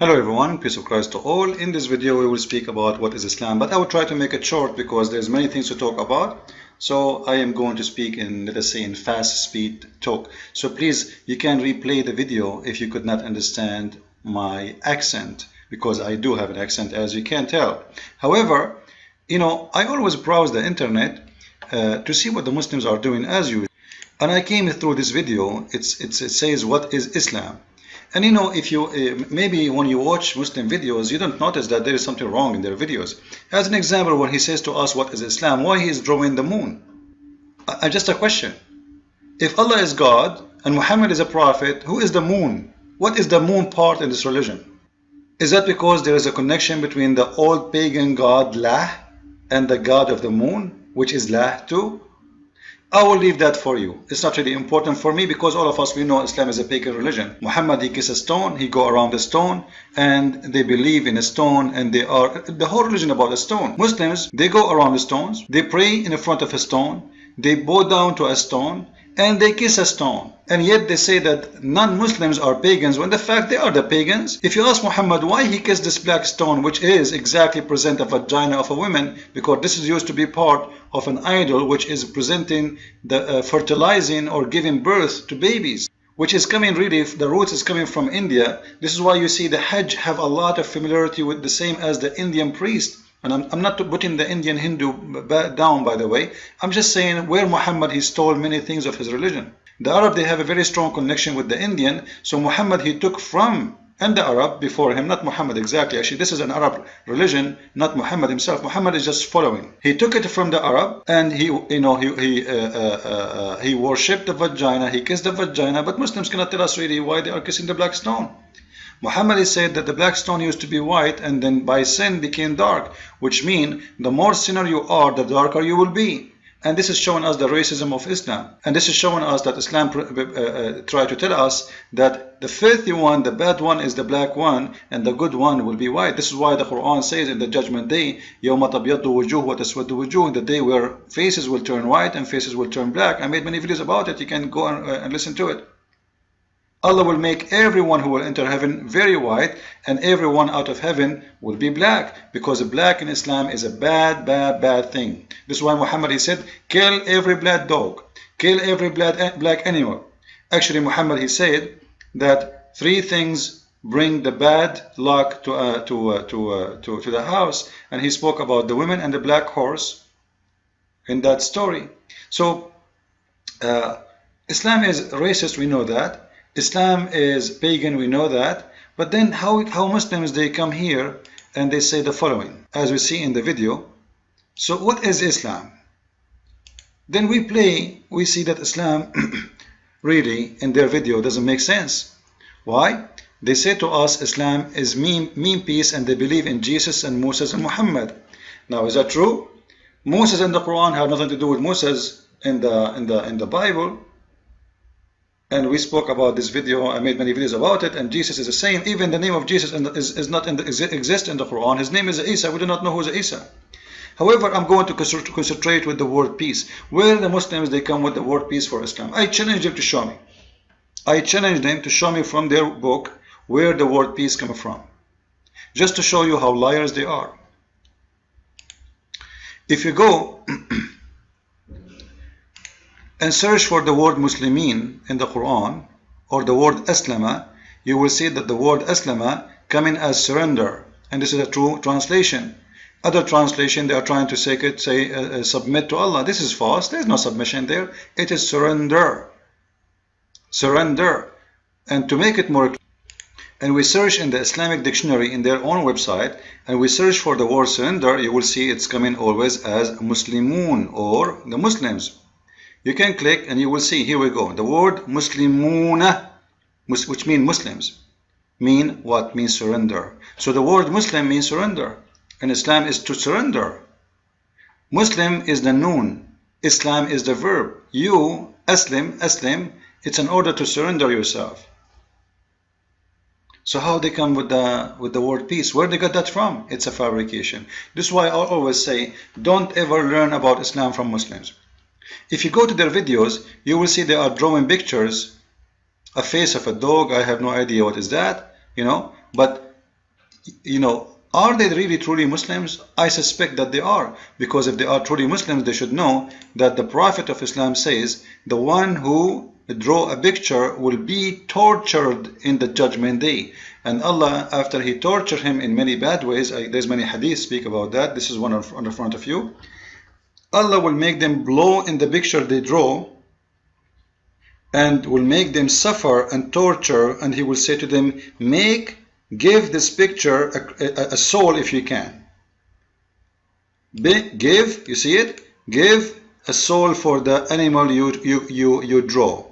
Hello everyone, peace of Christ to all. In this video we will speak about what is Islam, but I will try to make it short because there's many things to talk about. So I am going to speak in, let us say, in fast speed talk. So please, you can replay the video if you could not understand my accent, because I do have an accent, as you can tell. However, I always browse the internet to see what the Muslims are doing as usual. And I came through this video. It says, what is Islam? And if you maybe when you watch Muslim videos, you don't notice that there is something wrong in their videos. As an example, when he says to us what is Islam, why he is drawing the moon? Just a question. If Allah is God and Muhammad is a prophet, who is the moon? What is the moon part in this religion? Is that because there is a connection between the old pagan god Lah and the god of the moon, which is Lah too? I will leave that for you. It's not really important for me because all of us, we know Islam is a pagan religion. Muhammad, he kisses a stone, he go around the stone, and they believe in a stone, and they are the whole religion about a stone. Muslims, they go around the stones, they pray in front of a stone, they bow down to a stone, and they kiss a stone. And yet they say that non-Muslims are pagans, when the fact they are the pagans. If you ask Muhammad why he kissed this black stone, which is exactly present a vagina of a woman, because this is used to be part of an idol which is presenting the fertilizing or giving birth to babies, which is coming really, the roots is coming from India. This is why you see the Hajj have a lot of familiarity with the same as the Indian priest. And I'm not putting the Indian Hindu down, by the way. I'm just saying where Muhammad, he stole many things of his religion. The Arab, they have a very strong connection with the Indian. So Muhammad, he took from, and the Arab before him, not Muhammad exactly. Actually, this is an Arab religion, not Muhammad himself. Muhammad is just following. He took it from the Arab, and he worshipped the vagina. He kissed the vagina. But Muslims cannot tell us really why they are kissing the black stone. Muhammad said that the black stone used to be white and then by sin became dark, which means the more sinner you are, the darker you will be. And this is showing us the racism of Islam. And this is showing us that Islam try to tell us that the filthy one, the bad one, is the black one, and the good one will be white. This is why the Quran says in the judgment day, يَوْمَ تَبْيَضُّ وُجُوهُ وَتَسْوَدُّ وُجُوهُ, in the day where faces will turn white and faces will turn black. I made many videos about it. You can go and listen to it. Allah will make everyone who will enter heaven very white, and everyone out of heaven will be black, because black in Islam is a bad thing. This is why Muhammad, he said, kill every black dog, kill every black animal. Actually, Muhammad, he said that 3 things bring the bad luck to the house, and he spoke about the women and the black horse in that story. So Islam is racist, we know that. Islam is pagan, we know that. But then how Muslims, they come here and they say the following, as we see in the video. So what is Islam? Then we see that Islam really in their video doesn't make sense. Why? They say to us Islam is mean peace, and they believe in Jesus and Moses and Muhammad. Now, is that true? Moses and the Quran have nothing to do with Moses in the Bible. And we spoke about this video. I made many videos about it. And Jesus is the same. Even the name of Jesus is not exist in the Quran. His name is Isa. We do not know who is Isa. However, I'm going to concentrate with the word peace. Where the Muslims, they come with the word peace for Islam. I challenge them to show me. I challenge them to show me from their book where the word peace comes from. Just to show you how liars they are. If you go and search for the word Muslimin in the Quran, or the word Aslama, you will see that the word Aslama coming as surrender, and this is a true translation. Other translation, they are trying to say submit to Allah. This is false. There is no submission there. It is surrender. Surrender. And to make it more clear, and we search in the Islamic dictionary in their own website, and we search for the word surrender, you will see it's coming always as Muslimun, or the Muslims. You can click and you will see, here we go, the word Muslimuna, which means Muslims, mean what? Means surrender. So the word Muslim means surrender, and Islam is to surrender. Muslim is the noun, Islam is the verb. You, Aslim, it's an order to surrender yourself. So how they come with the word peace? Where they got that from? It's a fabrication. This is why I always say, don't ever learn about Islam from Muslims. If you go to their videos, you will see they are drawing pictures, a face of a dog. I have no idea what is that, but are they really truly Muslims? I suspect that they are, because if they are truly Muslims, they should know that the Prophet of Islam says the one who draw a picture will be tortured in the judgment day. And Allah, after He tortured him in many bad ways, there's many hadiths speak about that. This is one on the front of you. Allah will make them blow in the picture they draw, and will make them suffer and torture, and He will say to them, give this picture a soul if you can. Give, you see it? Give a soul for the animal you draw.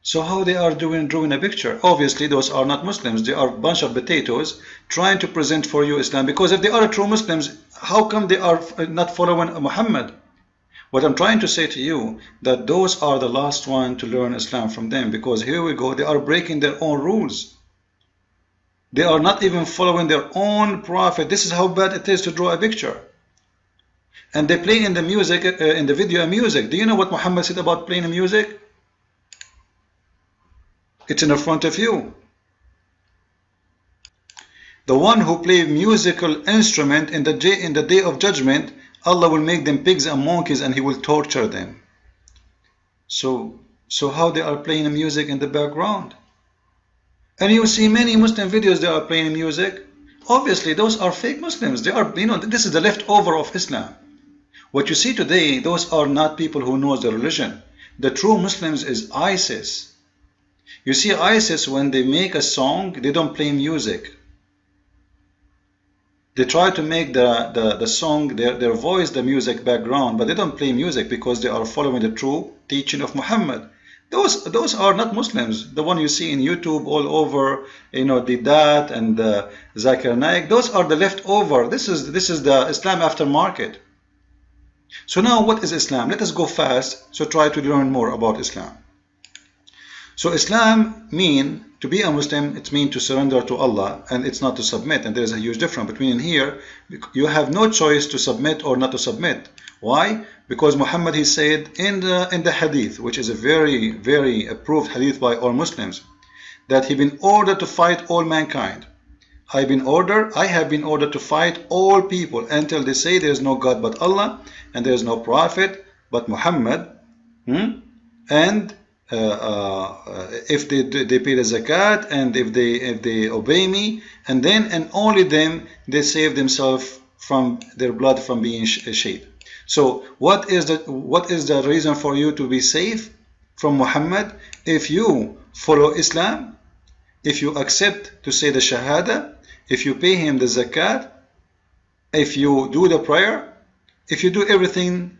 So how they are drawing a picture? Obviously those are not Muslims. They are a bunch of potatoes trying to present for you Islam. Because if they are true Muslims, how come they are not following Muhammad? What I'm trying to say to you, that those are the last one to learn Islam from them, because here we go, they are breaking their own rules. They are not even following their own prophet. This is how bad it is to draw a picture. And they play in the music, in the video, music. Do you know what Muhammad said about playing music? It's in front of you. The one who play musical instrument in the day of judgment, Allah will make them pigs and monkeys, and He will torture them. So how they are playing music in the background? And you see many Muslim videos, they are playing music. Obviously those are fake Muslims. They are, this is the leftover of Islam. What you see today, those are not people who know the religion. The true Muslims is ISIS. You see, ISIS, when they make a song, they don't play music. They try to make the song, their voice, the music background, but they don't play music because they are following the true teaching of Muhammad. Those are not Muslims. The one you see in YouTube all over, the Dat and Zakir Naik, those are the leftover. This is the Islam aftermarket. So now what is Islam? Let us go fast, so try to learn more about Islam. So Islam mean, to be a Muslim, it means to surrender to Allah, and it's not to submit. And there's a huge difference between here. You have no choice to submit or not to submit. Why? Because Muhammad, he said in the hadith, which is a very, very approved hadith by all Muslims, that he been ordered to fight all mankind. I have been ordered to fight all people until they say there is no God but Allah, and there is no prophet but Muhammad. And if they pay the zakat, and if they obey me, and then and only then they save themselves from their blood from being shed. So what is the reason for you to be safe from Muhammad? If you follow Islam, if you accept to say the Shahada, if you pay him the zakat, if you do the prayer, if you do everything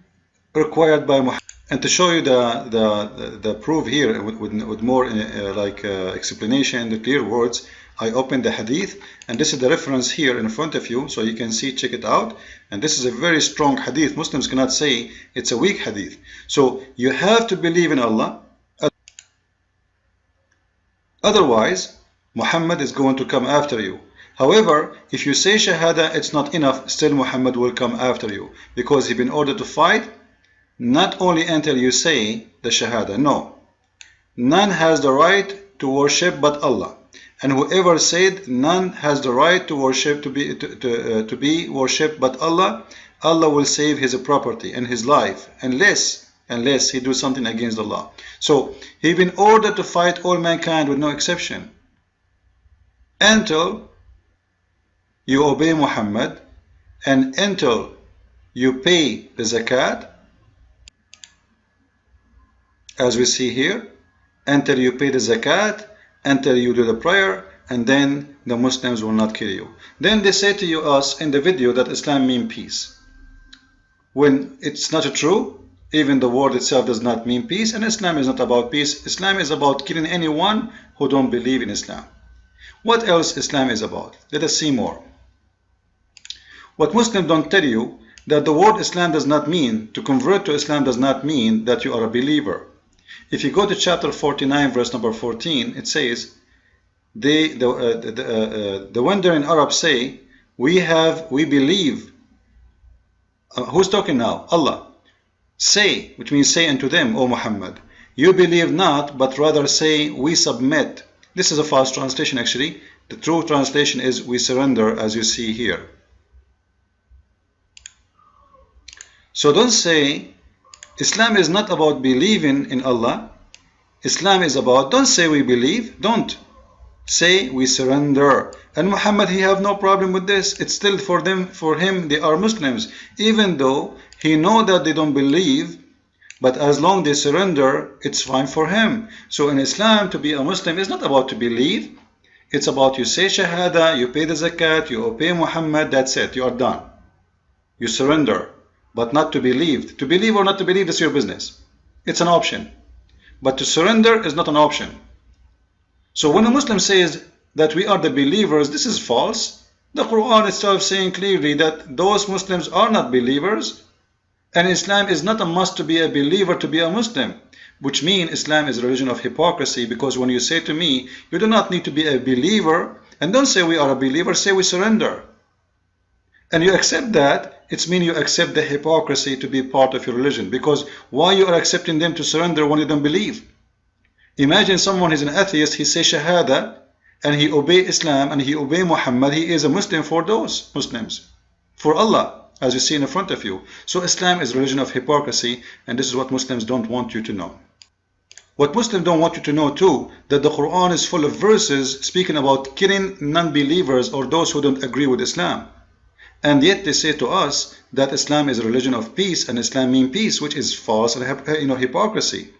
required by Muhammad. And to show you the proof here with more explanation, the clear words, I opened the hadith, and this is the reference here in front of you, so you can see, check it out. And this is a very strong hadith. Muslims cannot say it's a weak hadith. So you have to believe in Allah. Otherwise, Muhammad is going to come after you. However, if you say Shahada, it's not enough. Still, Muhammad will come after you, because he's been ordered to fight. Not only until you say the Shahada, no. None has the right to worship but Allah. And whoever said none has the right to worship to be worshipped but Allah, Allah will save his property and his life, unless he do something against Allah. So he been ordered to fight all mankind with no exception, until you obey Muhammad, and until you pay the zakat, as we see here, until you pay the zakat, until you do the prayer, and then the Muslims will not kill you. Then they say to us in the video that Islam means peace, when it's not true. Even the word itself does not mean peace, and Islam is not about peace. Islam is about killing anyone who don't believe in Islam. What else Islam is about? Let us see more. What Muslims don't tell you, that the word Islam does not mean, to convert to Islam does not mean that you are a believer. If you go to chapter 49, verse number 14, it says, the wandering Arabs say, we believe. Who's talking now? Allah. Say, which means say unto them, O Muhammad, you believe not, but rather say, we submit. This is a false translation actually. The true translation is we surrender, as you see here. So don't say Islam is not about believing in Allah. Islam is about, don't say we believe, don't. Say we surrender. And Muhammad, he have no problem with this. It's still for him, they are Muslims. Even though he know that they don't believe, but as long they surrender, it's fine for him. So in Islam, to be a Muslim is not about to believe. It's about you say Shahada, you pay the zakat, you obey Muhammad, that's it, you are done. You surrender, but not to believe. To believe or not to believe, that's your business. It's an option. But to surrender is not an option. So when a Muslim says that we are the believers, this is false. The Quran itself saying clearly that those Muslims are not believers, and Islam is not a must to be a believer to be a Muslim, which means Islam is a religion of hypocrisy, because when you say to me, you do not need to be a believer, and don't say we are a believer, say we surrender. And you accept that, it means you accept the hypocrisy to be part of your religion, because why you are accepting them to surrender when you don't believe? Imagine someone is an atheist, he says Shahada, and he obey Islam, and he obey Muhammad, he is a Muslim for those Muslims, for Allah, as you see in front of you. So Islam is a religion of hypocrisy, and this is what Muslims don't want you to know. What Muslims don't want you to know too, that the Quran is full of verses speaking about killing non-believers or those who don't agree with Islam. And yet they say to us that Islam is a religion of peace, and Islam means peace, which is false and hypocrisy.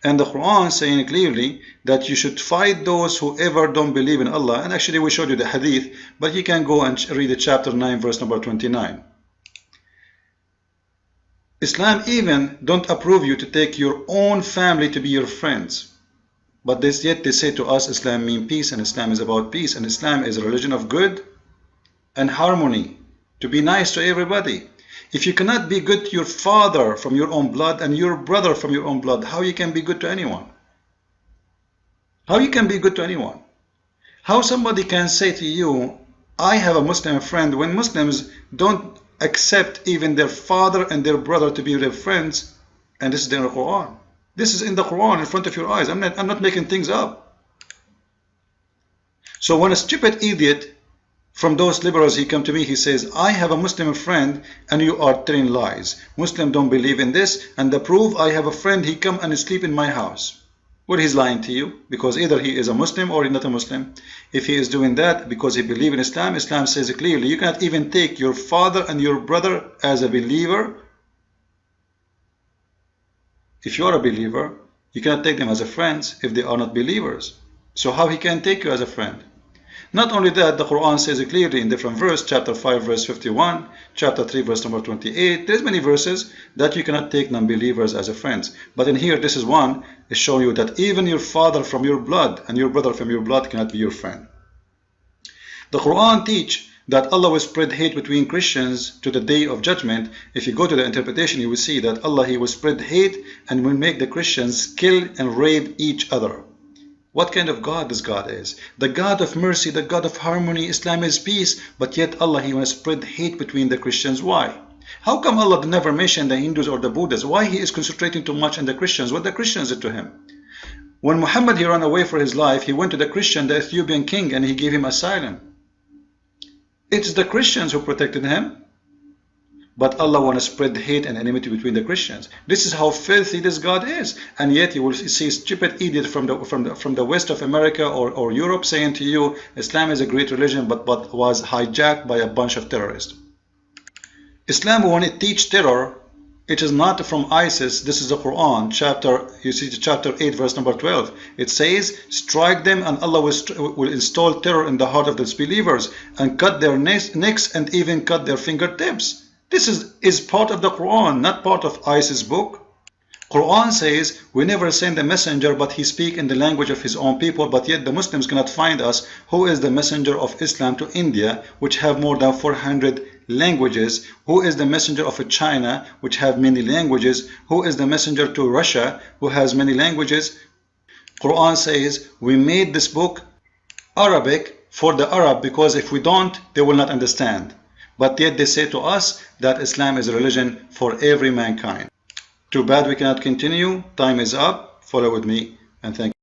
And the Quran saying clearly that you should fight those who ever don't believe in Allah. And actually we showed you the hadith, but you can go and read the chapter 9 verse number 29. Islam even don't approve you to take your own family to be your friends. But yet they say to us Islam means peace, and Islam is about peace, and Islam is a religion of good and harmony, to be nice to everybody. If you cannot be good to your father from your own blood and your brother from your own blood, how you can be good to anyone? How you can be good to anyone? How somebody can say to you, I have a Muslim friend, when Muslims don't accept even their father and their brother to be their friends, and this is in the Quran. This is in the Quran in front of your eyes. I'm not making things up. So when a stupid idiot from those liberals, he come to me, he says, I have a Muslim friend and you are telling lies. Muslims don't believe in this, and the proof, I have a friend, he come and sleep in my house. Well, he's lying to you, because either he is a Muslim or he's not a Muslim. If he is doing that because he believes in Islam, Islam says clearly, you cannot even take your father and your brother as a believer. If you are a believer, you cannot take them as a friends if they are not believers. So how he can take you as a friend? Not only that, the Quran says clearly in different verses, chapter 5 verse 51, chapter 3 verse number 28, there's many verses that you cannot take non-believers as a friends. But in here, this is one, is showing you that even your father from your blood and your brother from your blood cannot be your friend. The Quran teach that Allah will spread hate between Christians to the day of judgment. If you go to the interpretation, you will see that Allah, he will spread hate and will make the Christians kill and rape each other. What kind of God this God is? The God of mercy, the God of harmony. Islam is peace, but yet Allah, he wants to spread hate between the Christians. Why? How come Allah never mentioned the Hindus or the Buddhists? Why he is concentrating too much on the Christians? What the Christians did to him? When Muhammad, he ran away for his life, he went to the Christian, the Ethiopian king, and he gave him asylum. It's the Christians who protected him. But Allah wants to spread hate and enmity between the Christians. This is how filthy this God is. And yet you will see stupid idiot from the west of America or Europe saying to you, Islam is a great religion, but was hijacked by a bunch of terrorists. Islam, when it teaches terror, it is not from ISIS. This is the Quran, you see chapter 8 verse number 12. It says, strike them and Allah will install terror in the heart of the disbelievers and cut their necks and even cut their fingertips. This is part of the Quran, not part of ISIS book. Quran says, we never send a messenger, but he speak in the language of his own people, but yet the Muslims cannot find us who is the messenger of Islam to India, which have more than 400 languages, who is the messenger of China, which have many languages, who is the messenger to Russia, who has many languages. Quran says, we made this book Arabic for the Arab, because if we don't, they will not understand. But yet they say to us that Islam is a religion for every mankind. Too bad we cannot continue. Time is up. Follow with me, and thank you.